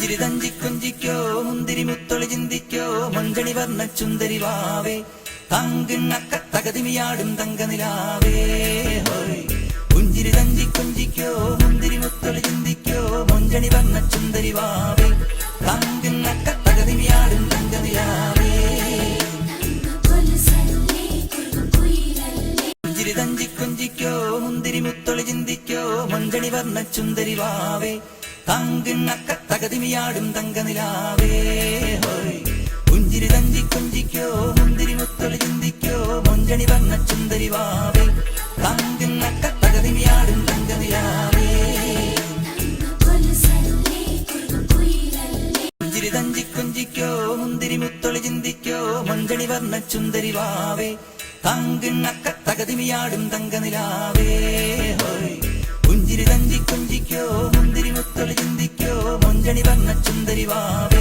പുഞ്ചിരി തഞ്ചി കൊഞ്ചിക്കോ മുന്തിരി മുത്തൊളി ചിന്തിക്കോ മഞ്ചണി വർണ്ണ ചുന്ദരി വാവേ തങ്കിണ്ണക്ക തകതിമിയാടും തങ്കനിലാവേ ഹോയ് പുഞ്ചിരി തഞ്ചി കൊഞ്ചിക്കോ മുന്തിരി മുത്തൊളി ചിന്തിക്കോ മഞ്ചണി വർണ്ണ ചുന്ദരി വാവേ തങ്കിണ്ണക്ക തകതിമിയാടും തങ്കനിലാവേ പുഞ്ചിരി തഞ്ചി കൊഞ്ചിക്കോ മുന്തിരി മുത്തൊളി ചിന്തിക്കോ മഞ്ചണി വർണ്ണ ചുന്ദരി വാവേ തങ്കിണ്ണക്ക തകതിമിയാടും തങ്കനിലാവേ ഹോയ് പുഞ്ചിരി തഞ്ചി കൊഞ്ചിക്കോ മുന്തിരി മുത്തൊളി ചിന്തിക്കോ മഞ്ചണി വർണ്ണ ചുന്ദരി വാവേ തങ്കിണ്ണക്ക തകതിമിയാടും തങ്കനിലാവേ പുഞ്ചിരി തഞ്ചി കൊഞ്ചിക്കോ മുന്തിരി മുത്തൊളി ചിന്തിക്കോ മഞ്ചണി വർണ്ണ ചുന്ദരി വാവേ തങ്കിണ്ണക്ക തകതിമിയാടും തങ്കനിലാവേ ഹോയ് പുഞ്ചിരി തഞ്ചി കൊഞ്ചിക്കോ മുന്തിരി മുത്തൊളി ചിന്തിക്കോ മഞ്ചണി വർണ്ണ ചുന്ദരി വാവേ